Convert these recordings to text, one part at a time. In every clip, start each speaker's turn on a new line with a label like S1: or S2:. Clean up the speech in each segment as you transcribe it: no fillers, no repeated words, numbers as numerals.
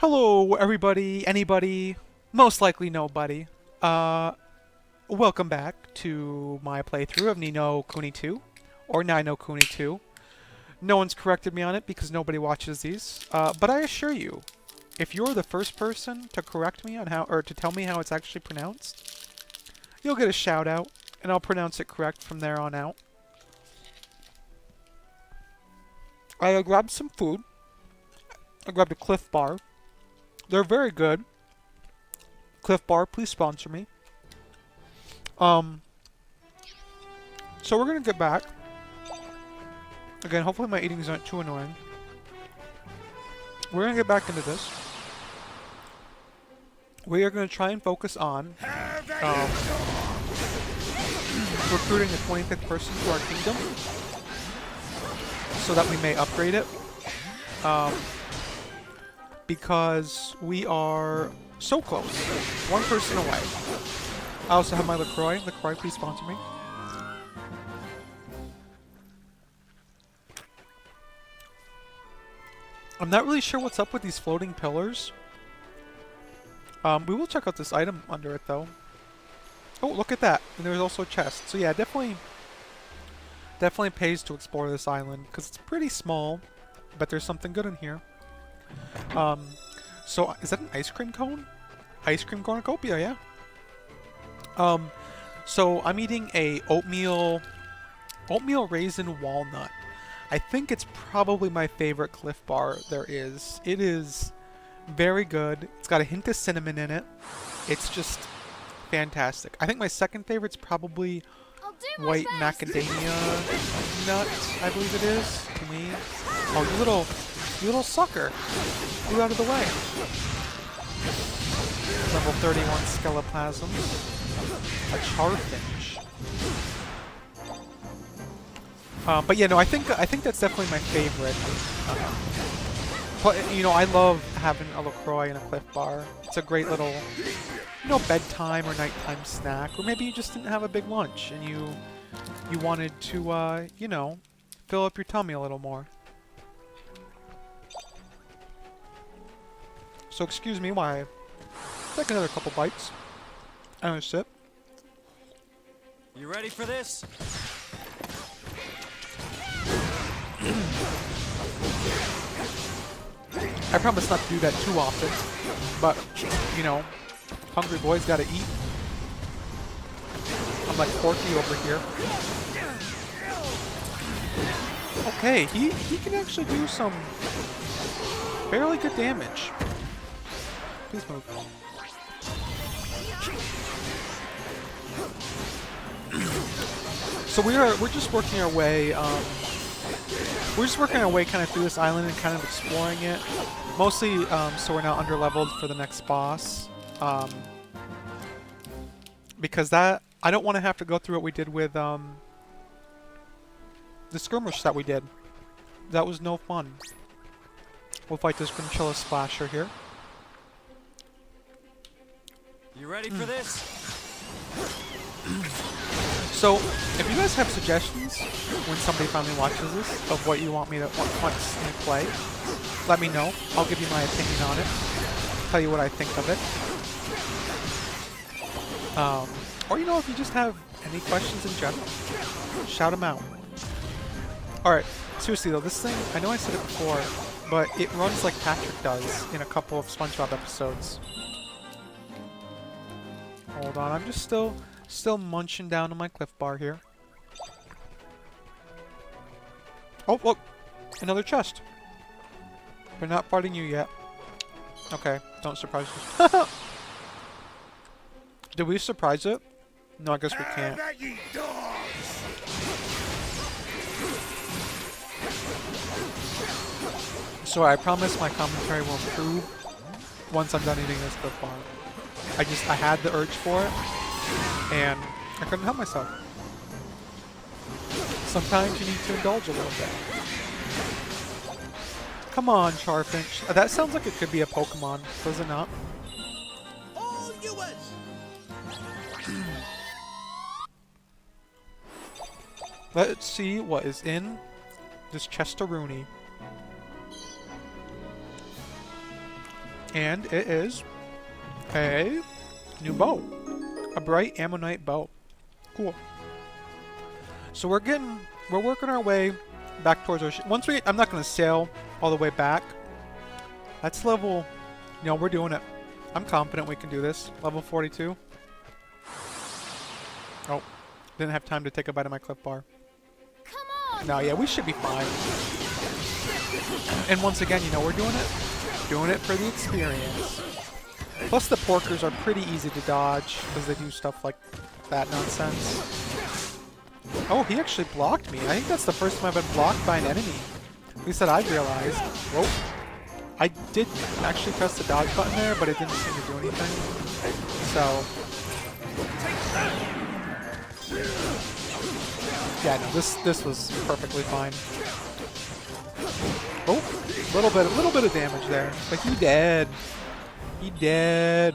S1: Hello, everybody, anybody, most likely nobody. Uh, Welcome back to my playthrough of Kuni II, or Kuni II. No one's corrected me on it because nobody watches these. But I assure you, if you're the first person to correct me on how, or to tell me how it's actually pronounced, you'll get a shout out, and I'll pronounce it correct from there on out. I grabbed some food. I grabbed a Cliff Bar. They're very good. Cliff Bar, please sponsor me. So we're gonna get back. Again, hopefully my eating isn't too annoying. We're gonna get back into this. We are gonna try and focus on recruiting a 25th person to our kingdom, so that we may upgrade it. Because we are so close. One person away. I also have my LaCroix. LaCroix, please sponsor me. I'm not really sure what's up with these floating pillars. We will check out this item under it, though. Oh, look at that. And there's also a chest. So yeah, definitely pays to explore this island, because it's pretty small, but there's something good in here. So is that an ice cream cone? Ice cream cornucopia, yeah. So I'm eating a oatmeal raisin walnut. I think it's probably my favorite Cliff Bar there is. It is very good. It's got a hint of cinnamon in it. It's just fantastic. I think my second favorite's probably white macadamia nut, I believe it is. Can we... Oh, you little sucker. Flew out of the way. Level 31 Skeleplasm. A Charfinch. But yeah, no, I think that's definitely my favorite. But you know, I love having a LaCroix and a Cliff Bar. It's a great little, bedtime or nighttime snack. Or maybe you just didn't have a big lunch and you wanted to, fill up your tummy a little more. So excuse me while I take another couple bites and a sip.
S2: You ready for this?
S1: I promise not to do that too often, but, hungry boys gotta eat. I'm like Porky over here. Okay, he can actually do some fairly good damage. Please move. So we're just working our way. Kind of through this island and kind of exploring it. Mostly, so we're not under-leveled for the next boss. Because I don't want to have to go through what we did with the skirmish that we did. That was no fun. We'll fight this Grimchilla Splasher here.
S2: You ready for this?
S1: So, if you guys have suggestions when somebody finally watches this of what you want me to play, let me know. I'll give you my opinion on it. Tell you what I think of it. Or if you just have any questions in general, shout them out. Alright, seriously though, this thing, I know I said it before, but it runs like Patrick does in a couple of SpongeBob episodes. Hold on, I'm just still munching down on my Cliff Bar here. Oh, look! Another chest! We're not fighting you yet. Okay, don't surprise us. Did we surprise it? No, I guess we can't. So I promise my commentary will improve once I'm done eating this Cliff Bar. I had the urge for it, and I couldn't help myself. Sometimes you need to indulge a little bit. Come on, Charfinch. That sounds like it could be a Pokemon, does it not?
S2: All yours.
S1: Let's see what is in this Chestaroonie. And it is a new bow. A bright ammonite bow. Cool. So we're working our way back towards Ocean. I'm not going to sail all the way back. That's level, we're doing it. I'm confident we can do this. Level 42. Oh, didn't have time to take a bite of my Cliff Bar.
S3: Come on.
S1: No, yeah, we should be fine. And once again, we're doing it. Doing it for the experience. Plus the porkers are pretty easy to dodge because they do stuff like that nonsense. Oh, he actually blocked me. I think that's the first time I've been blocked by an enemy. At least that I've realized. Whoa. I did actually press the dodge button there, but it didn't seem to do anything. So... yeah, no, this was perfectly fine. Oh, a little bit of damage there. But he dead. He dead.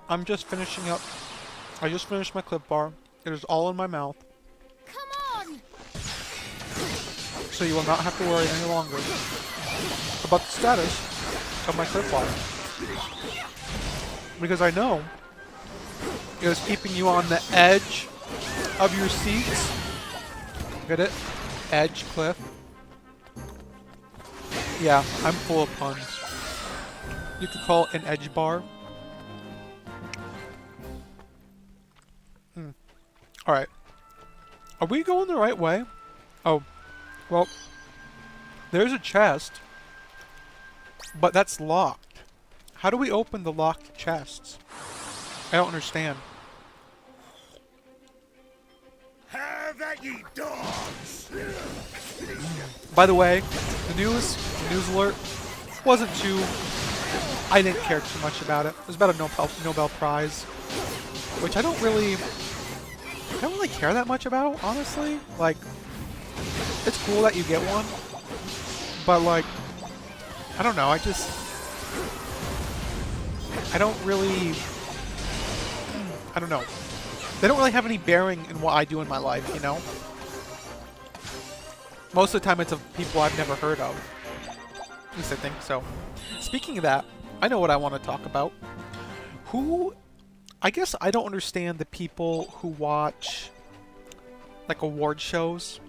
S1: I'm just finishing up. I just finished my Cliff Bar. It is all in my mouth.
S3: Come on.
S1: So you will not have to worry any longer about the status of my Cliff Bar. Because I know it was keeping you on the edge of your seats. Get it? Edge cliff. Yeah, I'm full of puns. You could call it an edge bar. Alright. Are we going the right way? Oh. Well, there's a chest. But that's locked. How do we open the locked chests? I don't understand.
S2: Have at ye dogs!
S1: By the way, the news alert wasn't too... I didn't care too much about it. It was about a Nobel Prize, which I don't really care that much about, honestly. Like, it's cool that you get one, but like, I don't know. I don't really... I don't know. They don't really have any bearing in what I do in my life, Most of the time it's of people I've never heard of. At least I think so. Speaking of that, I know what I want to talk about. I guess I don't understand the people who watch, like, award shows.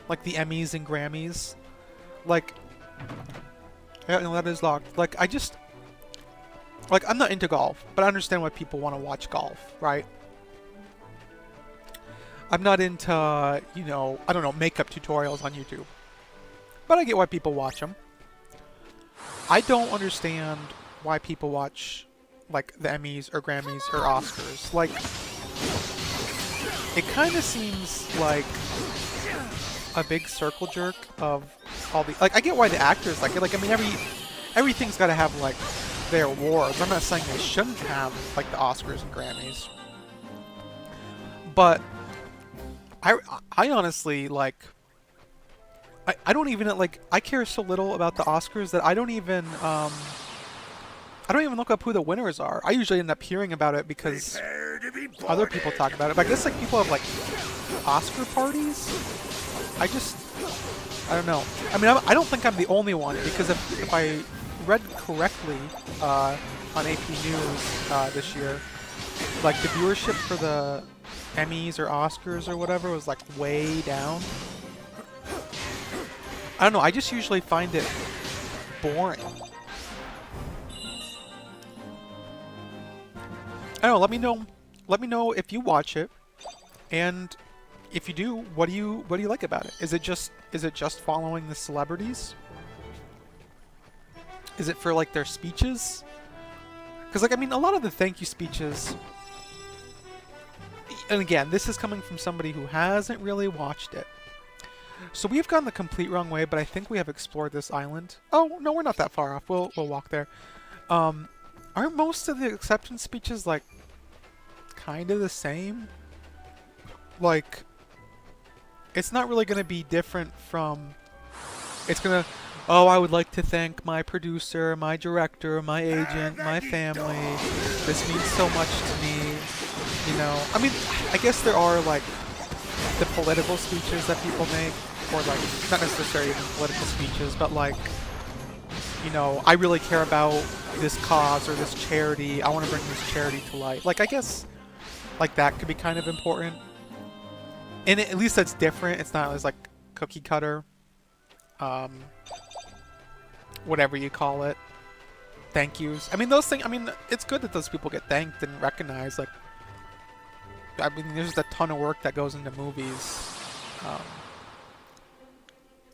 S1: Like the Emmys and Grammys. Like, yeah, no, that is locked. Like, I'm not into golf, but I understand why people want to watch golf, right? I'm not into, I don't know, makeup tutorials on YouTube. But I get why people watch them. I don't understand why people watch, like, the Emmys or Grammys or Oscars. Like, it kind of seems like a big circle jerk of all the... Like, I get why the actors like it. Like, I mean, everything's got to have, like, their awards. I'm not saying they shouldn't have, like, the Oscars and Grammys. But... I honestly, like, I don't even, like, I care so little about the Oscars that I don't even look up who the winners are. I usually end up hearing about it because other people talk about it. But I guess, like, people have, like, Oscar parties? I don't know. I mean, I don't think I'm the only one, because if I read correctly on AP News this year, like, the viewership for the Emmys or Oscars or whatever was, like, way down. I don't know, I just usually find it boring. I don't know, let me know if you watch it, and if you do, what do you like about it? Is it just following the celebrities? Is it for, like, their speeches? Because, like, I mean, a lot of the thank you speeches... And again, this is coming from somebody who hasn't really watched it. So we've gone the complete wrong way, but I think we have explored this island. Oh, no, we're not that far off. We'll walk there. Aren't most of the acceptance speeches, like, kind of the same? Like, it's not really going to be different from... It's going to... Oh, I would like to thank my producer, my director, my agent, my family. This means so much to me. I mean, I guess there are, like, the political speeches that people make, or like not necessarily even political speeches, but like, you know, I really care about this cause or this charity. I want to bring this charity to light. Like, I guess like that could be kind of important. And at least that's different. It's not as like cookie cutter. Whatever you call it. Thank yous. I mean, those things, I mean, it's good that those people get thanked and recognized. Like, I mean, there's a ton of work that goes into movies.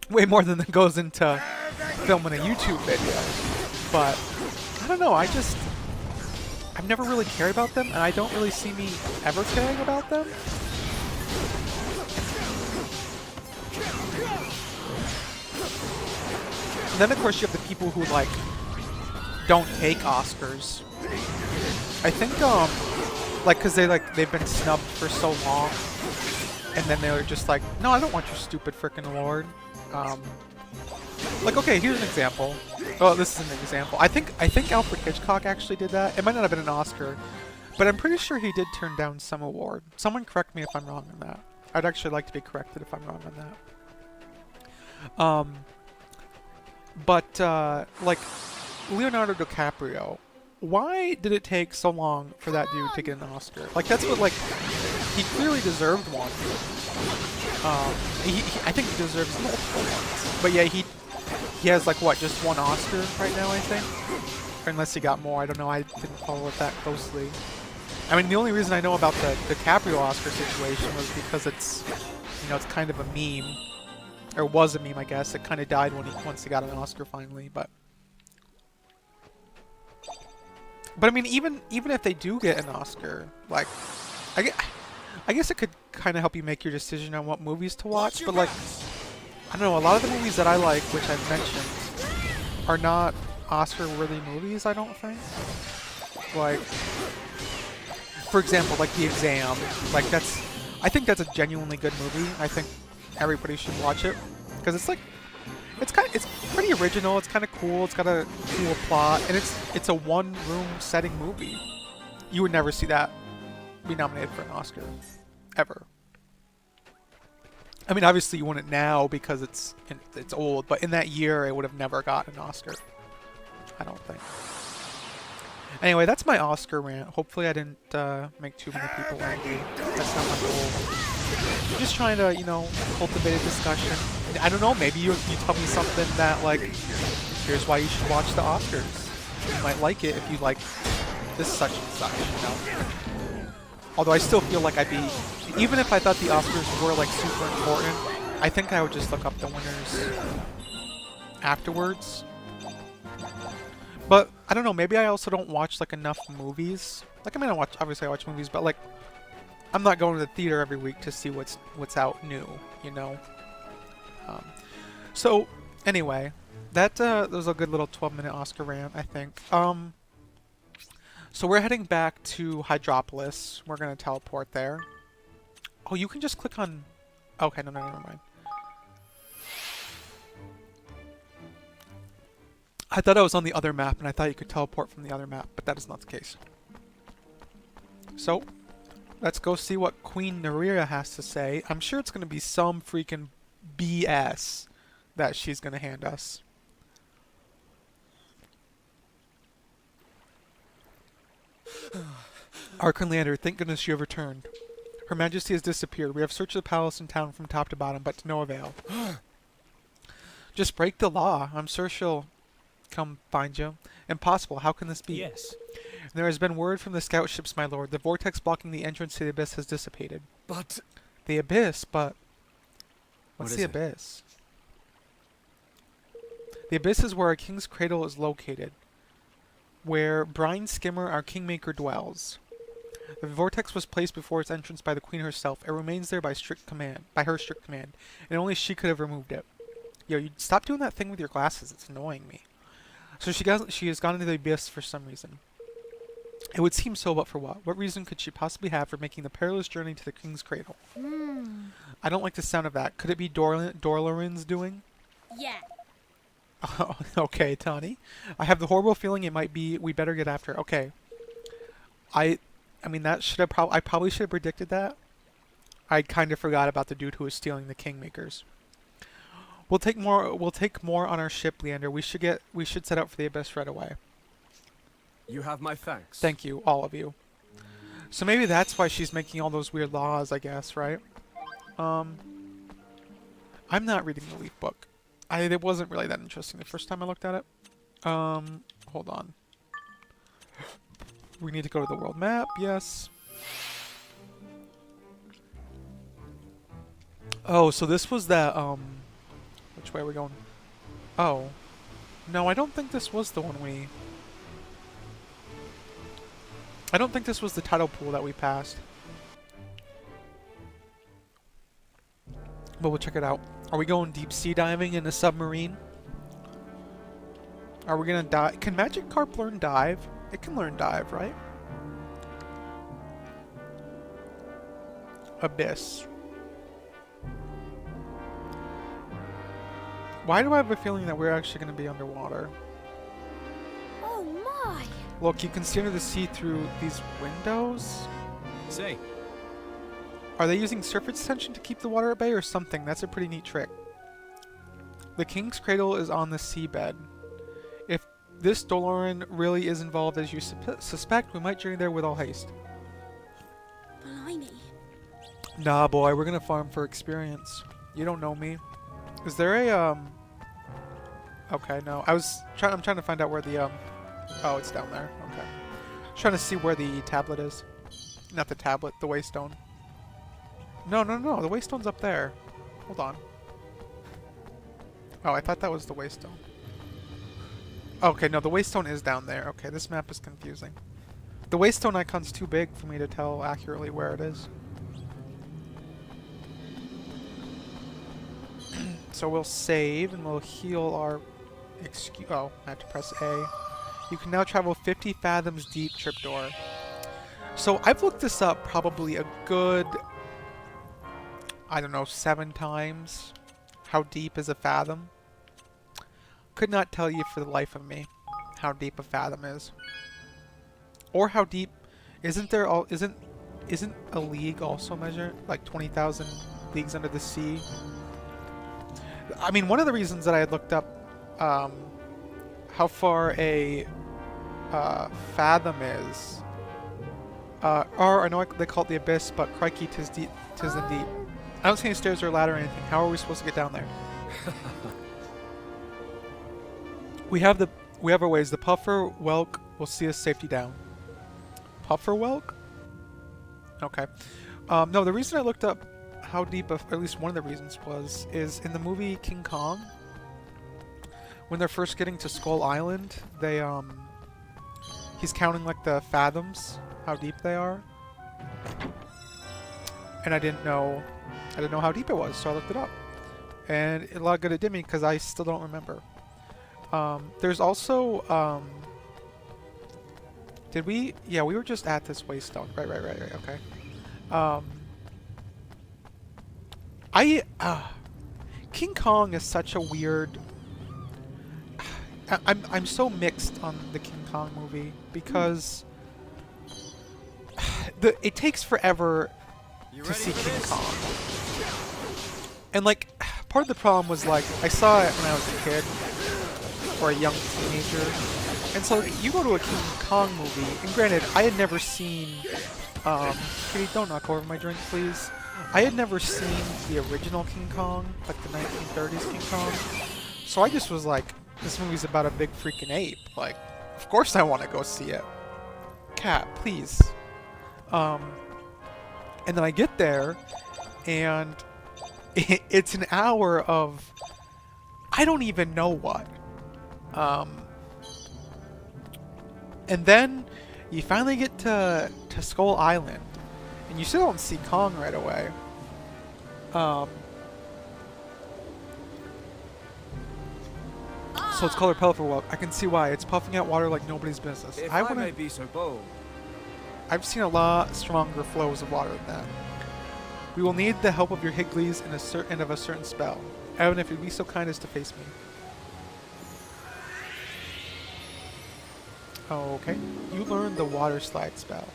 S1: Way more than that goes into filming a YouTube video. But, I don't know, I've never really cared about them, and I don't really see me ever caring about them. And then, of course, you have the people who, like, don't take Oscars. I think, like, because they've been snubbed for so long, and then they're just like, no, I don't want your stupid frickin' award. Like, okay, here's an example. Oh, this is an example. I think Alfred Hitchcock actually did that. It might not have been an Oscar, but I'm pretty sure he did turn down some award. Someone correct me if I'm wrong on that. I'd actually like to be corrected if I'm wrong on that. But like, Leonardo DiCaprio, why did it take so long for that dude to get an Oscar? Like, that's what, like, he clearly deserved one. I think he deserves multiple ones. But yeah, he has, like, what, just one Oscar right now, I think? Or unless he got more, I don't know, I didn't follow it that closely. I mean, the only reason I know about the DiCaprio Oscar situation was because it's, you know, it's kind of a meme. Or was a meme, I guess. It kind of died once he got an Oscar finally, but I mean, even if they do get an Oscar, like, I guess it could kind of help you make your decision on what movies to watch, but like, I don't know, a lot of the movies that I like, which I've mentioned, are not Oscar-worthy movies, I don't think. Like, for example, like The Exam, like I think that's a genuinely good movie. I think everybody should watch it, because it's like, it's pretty original, it's kind of cool, it's got a cool plot, and it's a one-room setting movie. You would never see that be nominated for an Oscar. Ever. I mean, obviously you wouldn't now because it's old, but in that year it would have never gotten an Oscar. I don't think. Anyway, that's my Oscar rant. Hopefully I didn't make too many people angry. That's not my goal. I'm just trying to, you know, cultivate a discussion. I don't know, maybe you tell me something that, like, here's why you should watch the Oscars. You might like it if you like this such and such, you know? Although I still feel like even if I thought the Oscars were, like, super important, I think I would just look up the winners afterwards. But, I don't know, maybe I also don't watch, like, enough movies. Like, I mean, obviously I watch movies, but, like, I'm not going to the theater every week to see what's out new, you know? So, anyway, that was a good little 12-minute Oscar rant, I think. So we're heading back to Hydropolis. We're going to teleport there. Oh, you can just click on... Okay, no, never mind. I thought I was on the other map, and I thought you could teleport from the other map, but that is not the case. So, let's go see what Queen Narira has to say. I'm sure it's going to be some freaking BS that she's going to hand us. Archelander, thank goodness you have returned. Her Majesty has disappeared. We have searched the palace and town from top to bottom, but to no avail. Just break the law. I'm sure she'll come find you. Impossible. How can this be?
S4: Yes.
S1: There has been word from the scout ships, my lord. The vortex blocking the entrance to the abyss has dissipated.
S4: But...
S1: The abyss, but... What's
S4: What
S1: the
S4: is it?
S1: abyss? The abyss is where our king's cradle is located. Where Brine Skimmer, our kingmaker, dwells. The vortex was placed before its entrance by the queen herself. It remains there by her strict command, and only she could have removed it. Yo, you stop doing that thing with your glasses. It's annoying me. So she has gone into the abyss for some reason. It would seem so, but for what? What reason could she possibly have for making the perilous journey to the king's cradle? I don't like the sound of that. Could it be Dorlarin's doing?
S3: Yeah.
S1: Oh, okay, Tani. I have the horrible feeling it might be. We better get after her. Okay. I mean, that should have I probably should have predicted that. I kind of forgot about the dude who was stealing the Kingmakers. We'll take more. We'll take more on our ship, Leander. We should set out for the abyss right away.
S4: You have my thanks.
S1: Thank you, all of you. So maybe that's why she's making all those weird laws, I guess, right? I'm not reading the Leaf book. It wasn't really that interesting the first time I looked at it. Hold on. We need to go to the world map, yes. Oh, so this was that, which way are we going? Oh. No, I don't think this was the one we... I don't think this was the tidal pool that we passed. But we'll check it out. Are we going deep sea diving in a submarine? Are we gonna dive? Can Magikarp learn dive? It can learn dive, right? Abyss. Why do I have a feeling that we're actually gonna be underwater?
S3: Oh my!
S1: Look, you can see under the sea through these windows.
S4: Say,
S1: Are they using surface tension to keep the water at bay or something? That's a pretty neat trick. The King's Cradle is on the seabed. If this Doloran really is involved as you suspect, we might journey there with all haste.
S3: Blimey.
S1: Nah, boy, we're gonna farm for experience. You don't know me. Is there a, Okay, no. I'm trying to find out where the, Oh, it's down there. Okay. Trying to see where the tablet is. Not the tablet, the waystone. No, no, no, the waystone's up there. Hold on. Oh, I thought that was the waystone. Okay, no, the waystone is down there. Okay, this map is confusing. The waystone icon's too big for me to tell accurately where it is. So we'll save and we'll heal our... Oh, I have to press A. You can now travel 50 fathoms deep, Tripdoor. So I've looked this up probably a good... I don't know, 7 times. How deep is a fathom? Could not tell you for the life of me how deep a fathom is. Or how deep... Isn't a league also measured? Like 20,000 leagues under the sea? I mean, one of the reasons that I had looked up how far a fathom is, or I know they call it the abyss, but crikey, tis the deep. I don't see any stairs or ladder or anything. How are we supposed to get down there? We have our ways. The Puffer Welk will see us safety down. Puffer Welk? Okay. No, the reason I looked up how deep, or at least one of the reasons is in the movie King Kong, when they're first getting to Skull Island, he's counting like the fathoms, how deep they are. And I didn't know how deep it was, so I looked it up. And a lot of good it did me because I still don't remember. There's also, did we? Yeah, we were just at this waystone. Right, okay. King Kong is such a weird... I'm so mixed on the King Kong movie because it takes forever to see King Kong. And like, part of the problem was like, I saw it when I was a kid, or a young teenager, and so you go to a King Kong movie, and granted, I had never seen, Kitty, don't knock over my drink, please. I had never seen the original King Kong, like the 1930s King Kong, so I just was like, this movie's about a big freaking ape, like, of course I want to go see it. Cat, please. And then I get there, and it's an hour of I don't even know what. And then you finally get to Skull Island, and you still don't see Kong right away. So it's called a Pelipper Welk. I can see why. It's puffing out water like nobody's business.
S4: If I may be so bold.
S1: I've seen a lot stronger flows of water than that. We will need the help of your Higglies and of a certain spell. Evan, if you'd be so kind as to face me. Okay. You learned the water slide spell.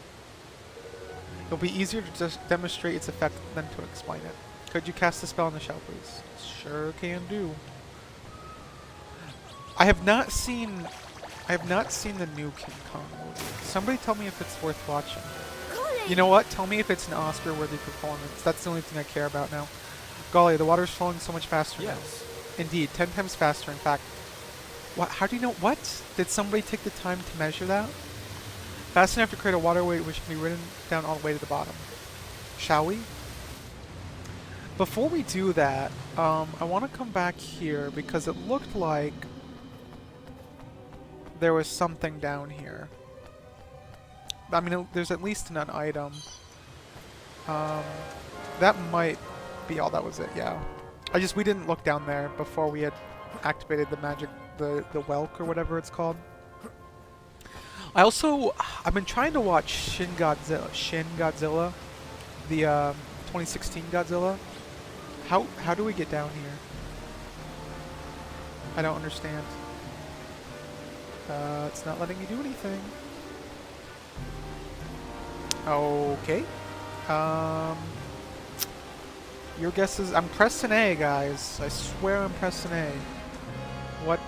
S1: It'll be easier to just demonstrate its effect than to explain it. Could you cast a spell on the shell, please? Sure can do. I have not seen the new King Kong movie. Somebody tell me if it's worth watching. You know what? Tell me if it's an Oscar-worthy performance. That's the only thing I care about now. Golly, the water's flowing so much faster
S4: Yes.
S1: now. Indeed, 10 times faster, in fact. What? How do you know? What? Did somebody take the time to measure that? Fast enough to create a waterway which can be ridden down all the way to the bottom. Shall we? Before we do that, I want to come back here because it looked like there was something down here. I mean, there's at least an item. That might be all that was it, yeah. We didn't look down there before we had activated the magic, the Welk or whatever it's called. I've been trying to watch Shin Godzilla, the 2016 Godzilla. How do we get down here? I don't understand. It's not letting me do anything. Okay. Your guess is... I'm pressing A, guys. I swear I'm pressing A. What,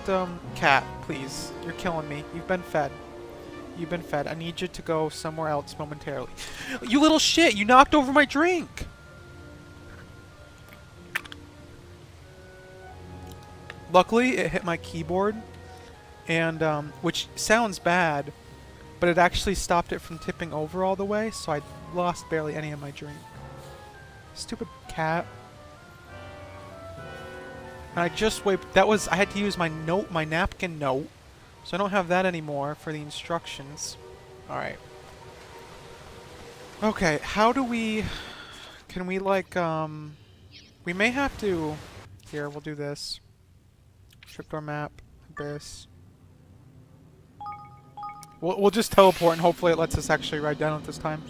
S1: Cat, please. You're killing me. You've been fed. You've been fed. I need you to go somewhere else momentarily. You little shit! You knocked over my drink! Luckily, it hit my keyboard, and, which sounds bad, but it actually stopped it from tipping over all the way, so I lost barely any of my drink. Stupid cat. And I just wiped... I had to use my napkin note, so I don't have that anymore for the instructions. Alright. Okay, how do we... Can we, like, we may have to... Here, we'll do this. Tripdoor map. Abyss. We'll just teleport and hopefully it lets us actually ride down at this time.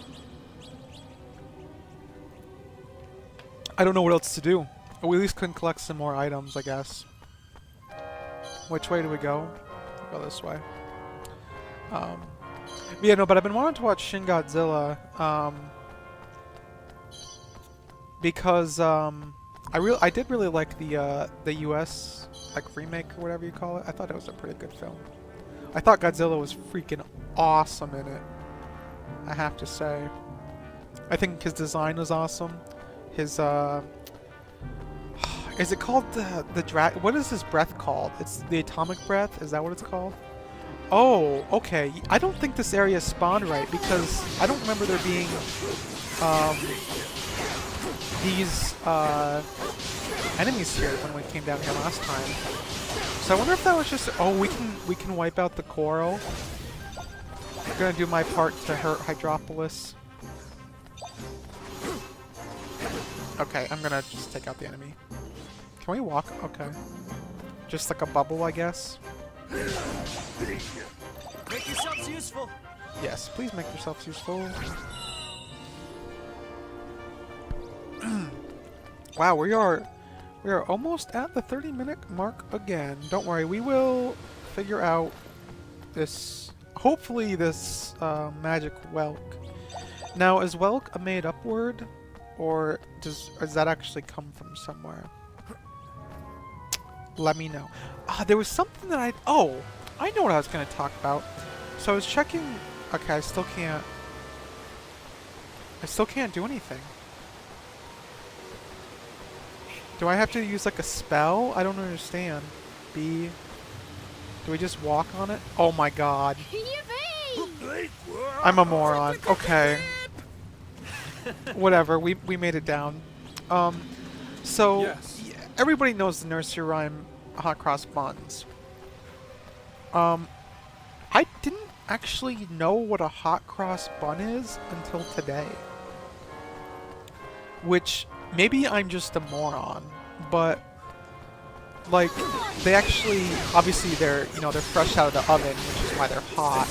S1: I don't know what else to do. We at least can collect some more items, I guess. Which way do we go? We'll go this way. Yeah, no, but I've been wanting to watch Shin Godzilla, because I did really like the US like remake or whatever you call it. I thought it was a pretty good film. I thought Godzilla was freaking awesome in it, I have to say. I think his design was awesome. His is it called the what is his breath called? It's the atomic breath? Is that what it's called? Oh, okay. I don't think this area spawned right because I don't remember there being these enemies here when we came down here last time. So I wonder if that was just... Oh, we can wipe out the coral. I'm gonna do my part to hurt Hydropolis. Okay, I'm gonna just take out the enemy. Can we walk? Okay. Just like a bubble, I guess.
S4: Make yourselves useful.
S1: Yes, please make yourselves useful. Wow, we are almost at the 30-minute mark again. Don't worry, we will figure out this. Hopefully, this magic Welk. Now, is Welk a made-up word, or does that actually come from somewhere? Let me know. There was something that I know what I was going to talk about. So I was checking... Okay, I still can't do anything. Do I have to use like a spell? I don't understand. B. Do we just walk on it? Oh my god. I'm a moron. Okay. Whatever, we made it down. So...
S4: Yes.
S1: Everybody knows the nursery rhyme hot cross buns. I didn't actually know what a hot cross bun is until today. Which, maybe I'm just a moron, but like, they actually, obviously they're fresh out of the oven, which is why they're hot,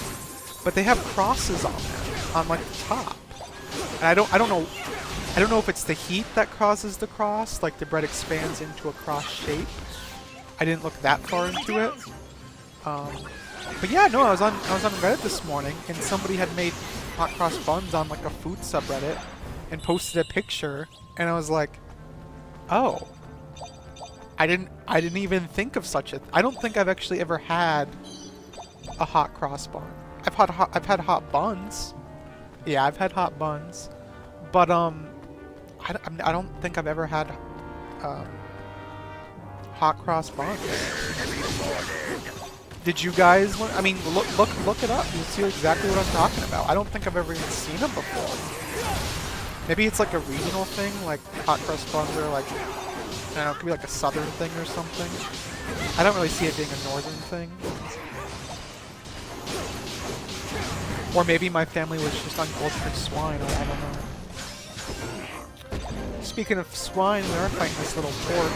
S1: but they have crosses on them, on like the top. And I don't know if it's the heat that causes the cross, like the bread expands into a cross shape. I didn't look that far into it. But yeah, no, I was on Reddit this morning, and somebody had made hot cross buns on like a food subreddit and posted a picture, and I was like, oh, I didn't even think of such a. I don't think I've actually ever had a hot cross bun. I've had hot buns. Yeah, I've had hot buns, but I don't think I've ever had hot cross buns. Did you guys? I mean, look it up. You'll see exactly what I'm talking about. I don't think I've ever even seen them before. Maybe it's like a regional thing, like hot cross buns are like, I don't know, it could be like a southern thing or something. I don't really see it being a northern thing. Or maybe my family was just uncultured swine, or I don't know. Speaking of swine, we are fighting this little pork.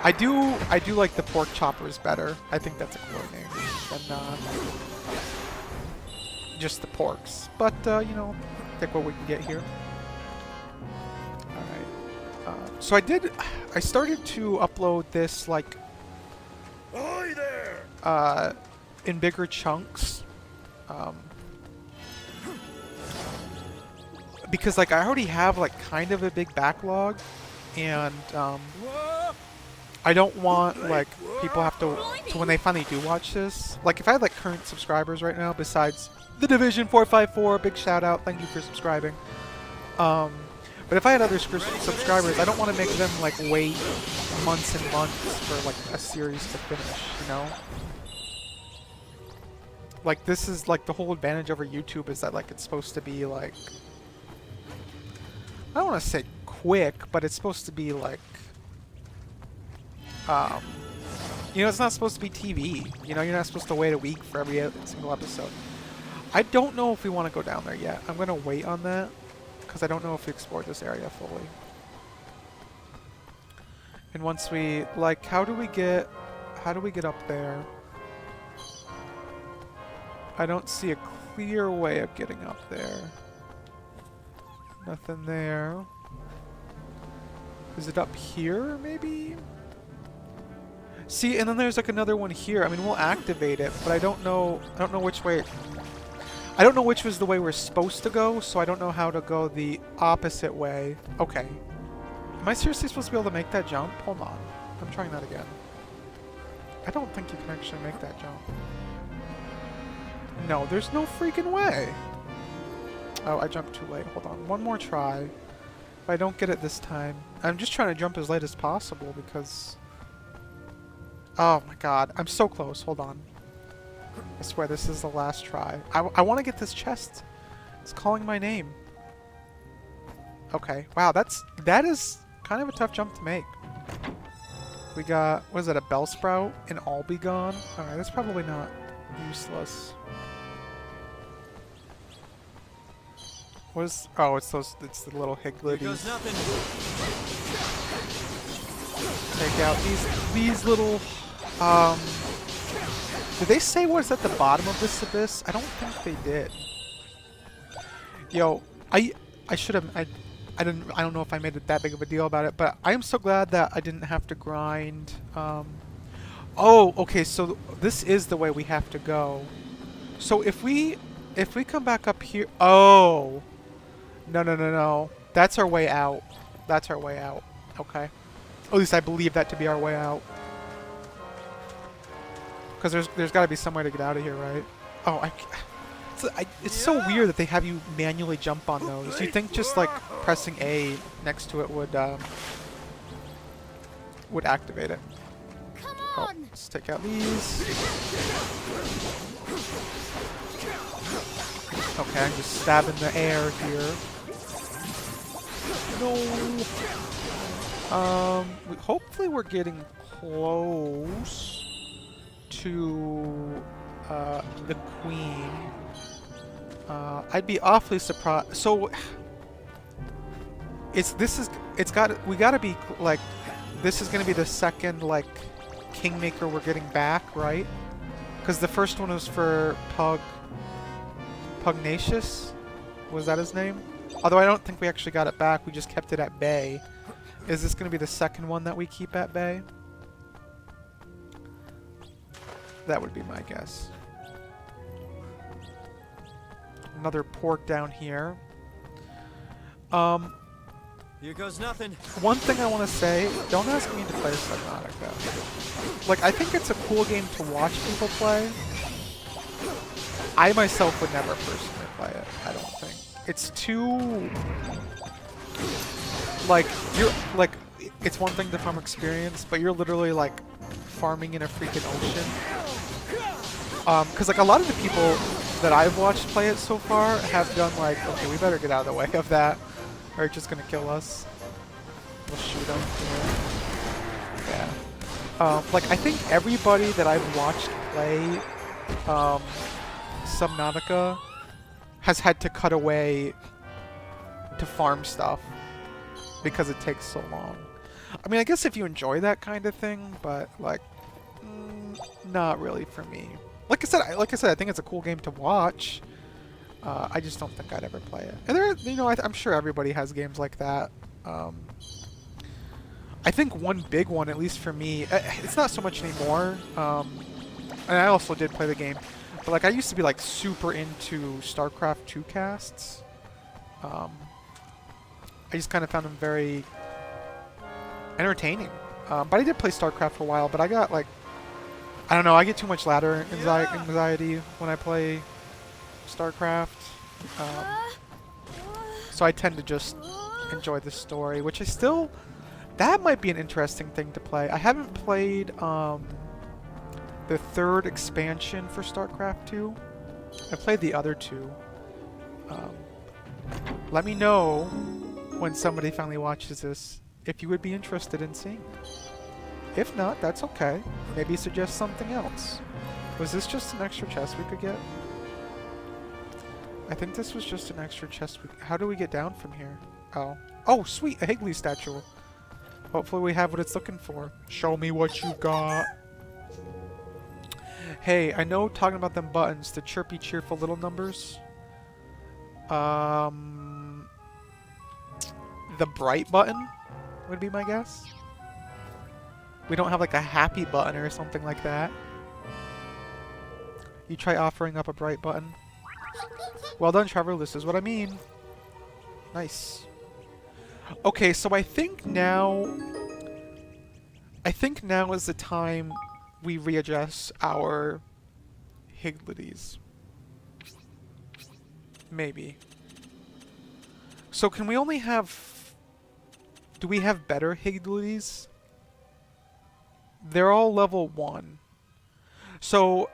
S1: I do like the pork choppers better. I think that's a cooler name than just the porks. But you know, take what we can get here. All right. So I started to upload this like
S2: Ahoy there!
S1: in bigger chunks. Because like I already have like kind of a big backlog, and I don't want like people have to when they finally do watch this. Like if I had like current subscribers right now, besides the Division 454, big shout out, thank you for subscribing. But if I had other subscribers, I don't want to make them like wait months and months for like a series to finish, you know? Like this is like the whole advantage over YouTube is that like it's supposed to be like, I don't want to say quick, but it's supposed to be like, you know, it's not supposed to be TV. You know, you're not supposed to wait a week for every single episode. I don't know if we want to go down there yet. I'm going to wait on that because I don't know if we explored this area fully. And once we, like, how do we get up there? I don't see a clear way of getting up there. Nothing there. Is it up here, maybe? See, and then there's like another one here. I mean, we'll activate it, but I don't know which way. I don't know which was the way we're supposed to go, so I don't know how to go the opposite way. Okay. Am I seriously supposed to be able to make that jump? Hold on. I'm trying that again. I don't think you can actually make that jump. No, there's no freaking way. Oh, I jumped too late. Hold on. One more try. If I don't get it this time. I'm just trying to jump as late as possible because... Oh my god. I'm so close. Hold on. I swear this is the last try. I want to get this chest. It's calling my name. Okay. Wow, that is kind of a tough jump to make. We got... What is it? A bell sprout? And all be gone? Alright, that's probably not useless. What is... Oh, it's those... It's the little higgledies. Take out these little... Did they say what's at the bottom of this abyss? I don't think they did. Yo, I should have... I don't know if I made it that big of a deal about it, but I am so glad that I didn't have to grind. Oh, okay, so this is the way we have to go. So if we come back up here... Oh! No. That's our way out. That's our way out. Okay. At least I believe that to be our way out. Because there's got to be somewhere to get out of here, right? Oh, it's so weird that they have you manually jump on those. You'd think just like pressing A next to it would activate it.
S3: Come
S1: Oh,
S3: on!
S1: let's take out these. Okay, I'm just stabbing the air here. No. Hopefully we're getting close to the queen. I'd be awfully surprised. So we gotta be like, this is gonna be the second like Kingmaker we're getting back, right? Because the first one was for Pugnacious. Was that his name? Although I don't think we actually got it back. We just kept it at bay. Is this gonna be the second one that we keep at bay? That would be my guess. another port down here.
S4: Here goes nothing.
S1: One thing I want to say, don't ask me to play Subnautica. Like, I think it's a cool game to watch people play. I myself would never personally play it, I don't think. It's too... Like, it's one thing to farm experience, but you're literally, like, farming in a freaking ocean. Because, like, a lot of the people that I've watched play it so far have done, like, okay, we better get out of the way of that, or it's just gonna kill us. We'll shoot them. Yeah. Like, I think everybody that I've watched play Subnautica has had to cut away to farm stuff because it takes so long. I mean, I guess if you enjoy that kind of thing, but like, not really for me. Like I said, I think it's a cool game to watch. I just don't think I'd ever play it. And there, you know, I'm sure everybody has games like that. I think one big one, at least for me, it's not so much anymore. And I also did play the game, but like I used to be like super into StarCraft 2 casts. I just kind of found them very entertaining. But I did play StarCraft for a while, but I got like, I don't know, I get too much ladder anxiety when I play StarCraft. So I tend to just enjoy the story, which I still, that might be an interesting thing to play. I haven't played the third expansion for StarCraft 2. I played the other two. Let me know when somebody finally watches this if you would be interested in seeing it. If not, that's okay. Maybe suggest something else. Was this just an extra chest we could get? I think this was just an extra chest. How do we get down from here? Oh. Oh, sweet! A Higley statue. Hopefully we have what it's looking for. Show me what you got. Hey, I know talking about them buttons, the chirpy, cheerful little numbers. The bright button would be my guess. We don't have like a happy button or something like that. You try offering up a bright button. Well done, Trevor. This is what I mean. Nice. Okay, so I think now is the time we readjust our Higglities. Maybe. So can we only have... Do we have better Higglities? They're all level 1. So,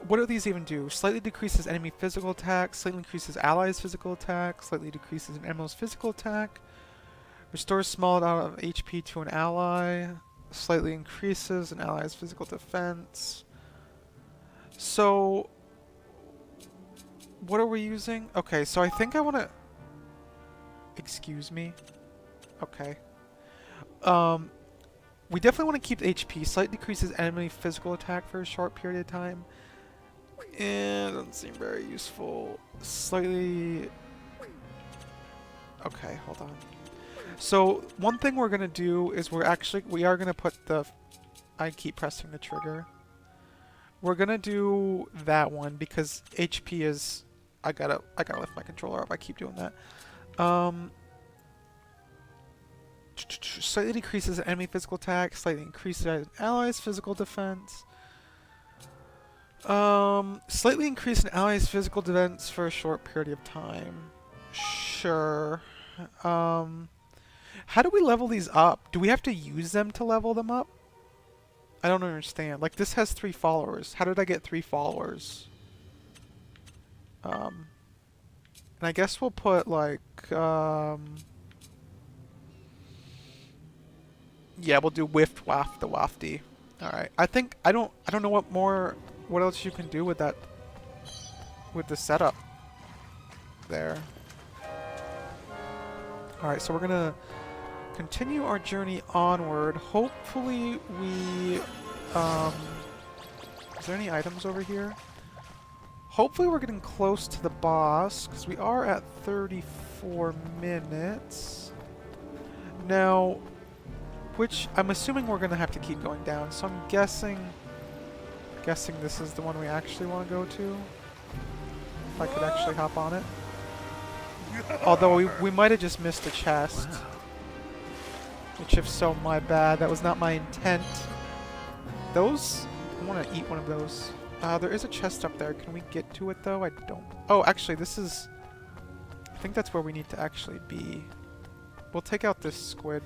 S1: what do these even do? Slightly decreases enemy physical attack, slightly increases allies' physical attack, slightly decreases an enemy's physical attack, restores small amount of HP to an ally, slightly increases an ally's physical defense. So, what are we using? Okay, so I think I want to... Excuse me? Okay. We definitely want to keep the HP. Slightly decreases enemy physical attack for a short period of time. And doesn't seem very useful. Slightly... Okay, hold on. So, one thing we're going to do is we are going to put the... I keep pressing the trigger. We're going to do that one because HP is... I gotta lift my controller up. I keep doing that. Slightly decreases enemy physical attack. Slightly increases an ally's physical defense. Slightly increase an ally's physical defense for a short period of time. Sure. How do we level these up? Do we have to use them to level them up? I don't understand. Like, this has 3 followers. How did I get 3 followers? And I guess we'll put, like, yeah, we'll do whiffed, waft, the wafty. Alright. I think, I don't know what else you can do with that, with the setup there. Alright, so we're gonna continue our journey onward. Hopefully we, is there any items over here? Hopefully we're getting close to the boss, because we are at 34 minutes. Now, which I'm assuming we're going to have to keep going down, so I'm guessing this is the one we actually want to go to. if I could actually hop on it. Although we might have just missed a chest. Which, if so, my bad. That was not my intent. Those... I want to eat one of those. There is a chest up there. Can we get to it, though? I don't... Oh, actually, this is... I think that's where we need to actually be. We'll take out this squid.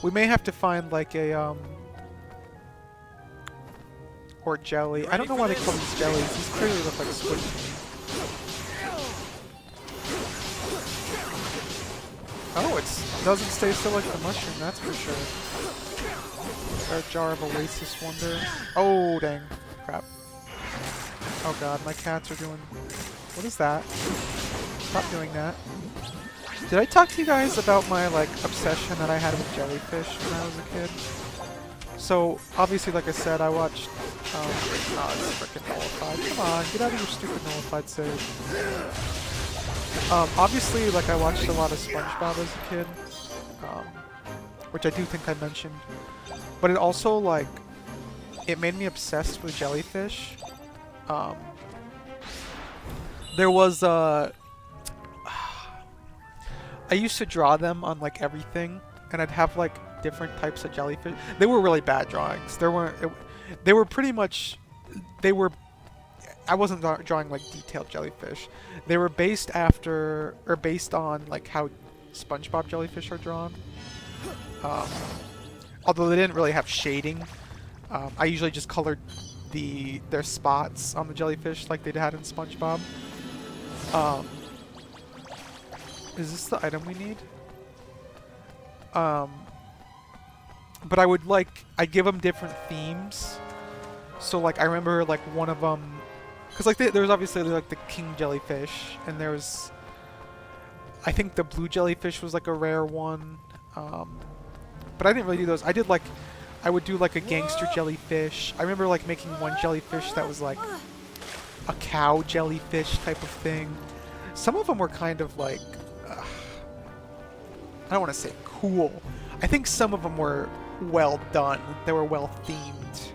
S1: We may have to find, like, a, or jelly. I don't know why they call these jellies. These clearly look like squid to me. Oh, it doesn't stay still like the mushroom, that's for sure. Our jar of Oasis Wonder. Oh, dang. Crap. Oh god, my cats are doing... What is that? Stop doing that. Did I talk to you guys about my, like, obsession that I had with jellyfish when I was a kid? So, obviously, like I said, I watched... oh, it's frickin' nullified. Come on, get out of your stupid nullified save. Obviously, like, I watched a lot of SpongeBob as a kid. Which I do think I mentioned. But it also, like... It made me obsessed with jellyfish. There was, I used to draw them on, like, everything, and I'd have, like, different types of jellyfish. They were really bad drawings. They were pretty much... They were... I wasn't drawing, like, detailed jellyfish. They were based after... Or based on, like, how SpongeBob jellyfish are drawn. Although they didn't really have shading. I usually just colored their spots on the jellyfish like they'd had in SpongeBob. Is this the item we need? But I would I'd give them different themes. So like I remember like one of them, because like there was obviously like the king jellyfish, and there was, I think the blue jellyfish was like a rare one. But I didn't really do those. I did like, I would do like a gangster jellyfish. I remember like making one jellyfish that was like a cow jellyfish type of thing. Some of them were kind of like, I don't want to say cool. I think some of them were well done. They were well themed.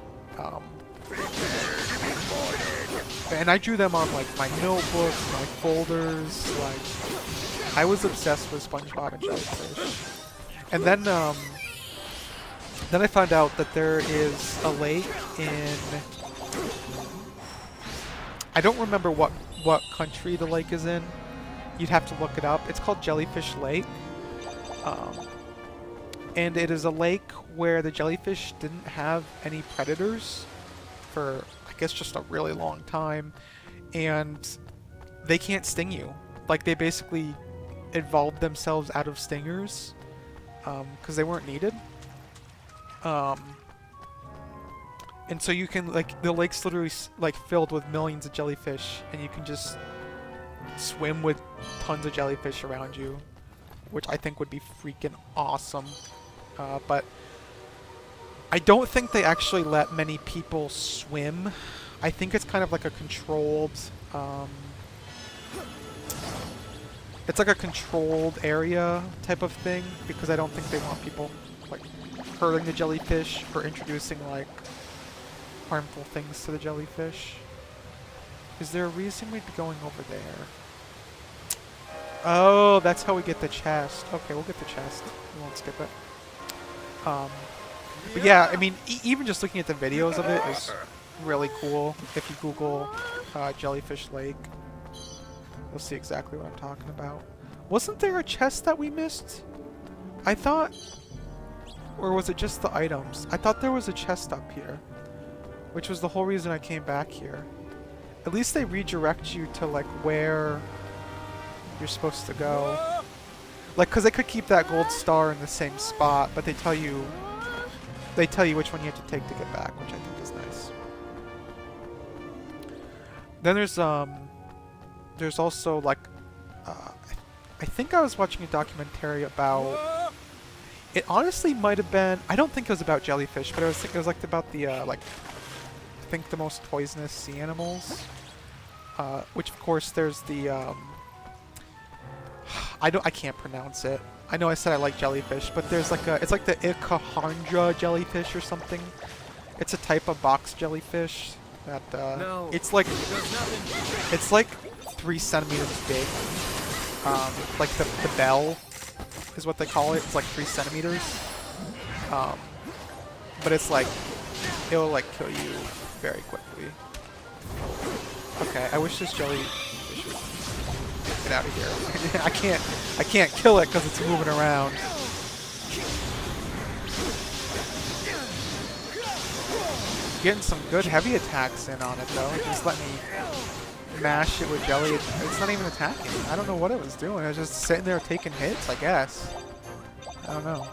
S1: And I drew them on like my notebook, my folders. Like, I was obsessed with SpongeBob and jellyfish. And then I found out that there is a lake in... I don't remember what country the lake is in. You'd have to look it up. It's called Jellyfish Lake. And it is a lake where the jellyfish didn't have any predators for, I guess, just a really long time. And they can't sting you. Like, they basically evolved themselves out of stingers because they weren't needed. And so you can, like, the lake's literally, like, filled with millions of jellyfish, and you can just swim with tons of jellyfish around you, which I think would be freaking awesome. But I don't think they actually let many people swim. I think it's kind of like a controlled, it's like a controlled area type of thing, because I don't think they want people, like, hurting the jellyfish or introducing, like, harmful things to the jellyfish. Is there a reason we'd be going over there? Oh, that's how we get the chest. Okay, we'll get the chest. We won't skip it. But yeah, I mean, even just looking at the videos of it is really cool. If you Google Jellyfish Lake, you'll see exactly what I'm talking about. Wasn't there a chest that we missed? I thought... Or was it just the items? I thought there was a chest up here, which was the whole reason I came back here. At least they redirect you to, like, where you're supposed to go. Like, because they could keep that gold star in the same spot, but they tell you which one you have to take to get back, which I think is nice. Then there's also, like, I think I was watching a documentary about... It honestly might have been... I don't think it was about jellyfish, but it was like about the, like, I think the most poisonous sea animals. Which, of course, there's the, I can't pronounce it. I know I said I like jellyfish, but there's like it's like the Ikahandra jellyfish or something. It's a type of box jellyfish. That
S4: No.
S1: it's like
S4: Here goes nothing.
S1: it's like 3 centimeters big. Like the bell is what they call it. It's like 3 centimeters. But it's like it'll like kill you very quickly. Okay, I wish this jellyfish would get out of here. I can't kill it because it's moving around. Getting some good heavy attacks in on it though. Just let me mash it with jelly. It's not even attacking. I don't know what it was doing. I was just sitting there taking hits, I guess. I don't know.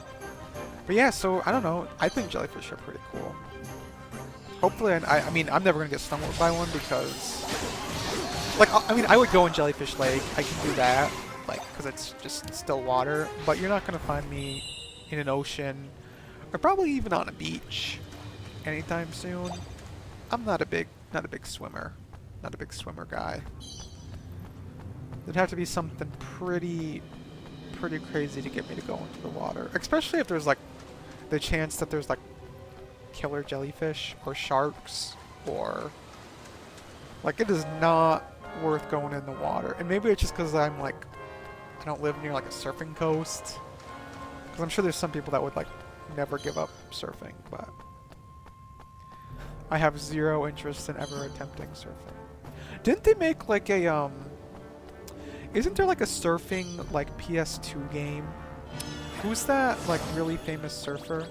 S1: But yeah, so I don't know. I think jellyfish are pretty cool. Hopefully, I mean, I'm never gonna get stung by one because, like, I mean, I would go in Jellyfish Lake. I can do that, like, because it's just still water. But you're not gonna find me in an ocean, or probably even on a beach, anytime soon. I'm not a big swimmer, not a big swimmer guy. There'd have to be something pretty crazy to get me to go into the water, especially if there's like the chance that there's like killer jellyfish or sharks, or like it is not worth going in the water. And maybe it's just because I'm like, I don't live near like a surfing coast, because I'm sure there's some people that would like never give up surfing, but I have zero interest in ever attempting surfing. Didn't they make like a isn't there like a surfing like PS2 game? Who's that like really famous surfer?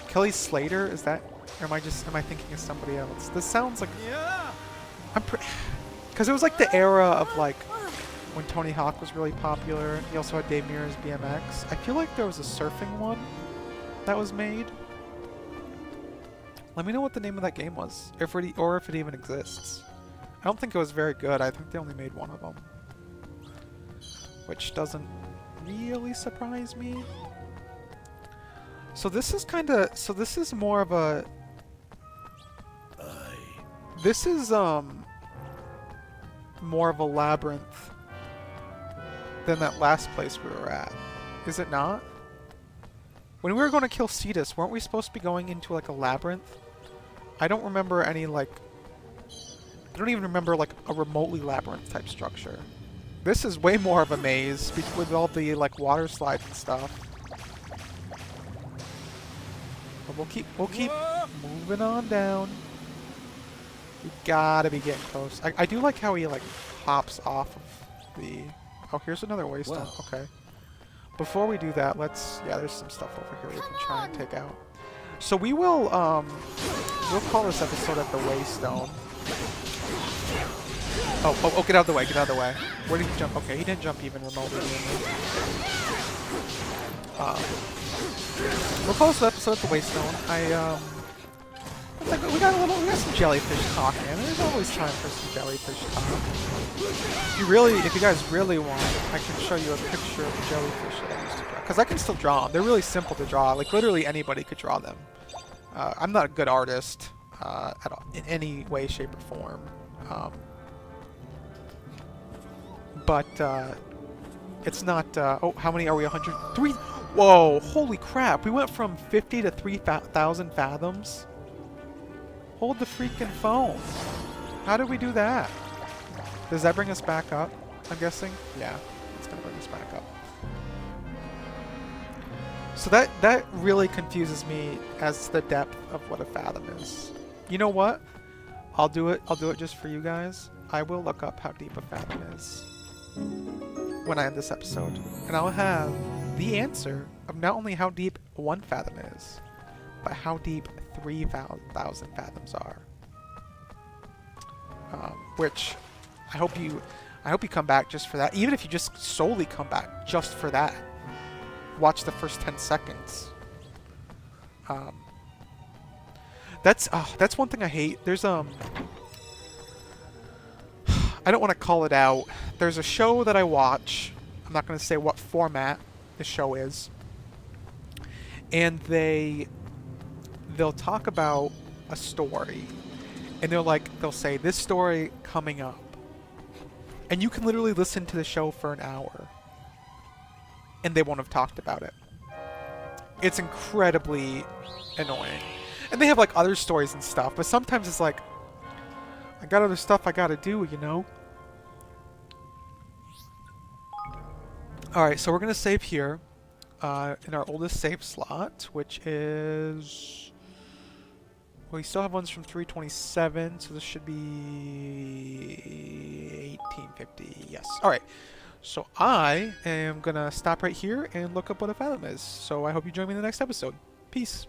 S1: Kelly Slater, is that? Or am I thinking of somebody else? This sounds like
S4: Yeah.
S1: I'm pretty, because it was like the era of like when Tony Hawk was really popular. He also had Dave Mirra's BMX. I feel like there was a surfing one that was made. Let me know what the name of that game was, or if it even exists. I don't think it was very good. I think they only made one of them, which doesn't really surprise me. So this is kind of, so this is more of a, this is more of a labyrinth than that last place we were at, is it not? When we were going to kill Cetus, weren't we supposed to be going into like a labyrinth? I don't remember any like, I don't even remember like a remotely labyrinth type structure. This is way more of a maze with all the like water slides and stuff. But we'll keep moving on down. We gotta be getting close. I do like how he like hops off of the. Oh, here's another waystone.
S4: Well.
S1: Okay. Before we do that, let's. Yeah, there's some stuff over here we can try and take out. So we will we'll call this episode at the Waystone. Oh, get out of the way, get out of the way. Where did he jump? Okay, he didn't jump even remotely near me. We'll call this episode at the Waystone. I think we got some jellyfish talk, man. There's always time for some jellyfish talk. If you guys really want, I can show you a picture of the jellyfish that I used to draw. Because I can still draw them. They're really simple to draw. Like, literally anybody could draw them. I'm not a good artist at all, in any way, shape, or form. But it's not... oh, how many are we? 103? Whoa, holy crap. We went from 50 to 3,000 fathoms. Hold the freaking phone. How did we do that? Does that bring us back up, I'm guessing? Yeah, it's going to bring us back up. So that really confuses me as to the depth of what a fathom is. You know what? I'll do it just for you guys. I will look up how deep a fathom is when I end this episode. And I'll have the answer of not only how deep 1 fathom is, but how deep 3,000 fathoms are. Which I hope you come back just for that. Even if you just solely come back just for that. Watch the first 10 seconds. That's one thing I hate. There's I don't want to call it out. There's a show that I watch. I'm not going to say what format the show is. And they'll talk about a story, and they'll say this story coming up, and you can literally listen to the show for an hour and they won't have talked about it. It's incredibly annoying. And they have like other stories and stuff, but sometimes it's like, I got other stuff I gotta do, you know. Alright, so we're gonna save here. In our oldest save slot, which is... Well, we still have ones from 327, so this should be 1850. Yes. Alright. So I am gonna stop right here and look up what a fathom is. So I hope you join me in the next episode. Peace.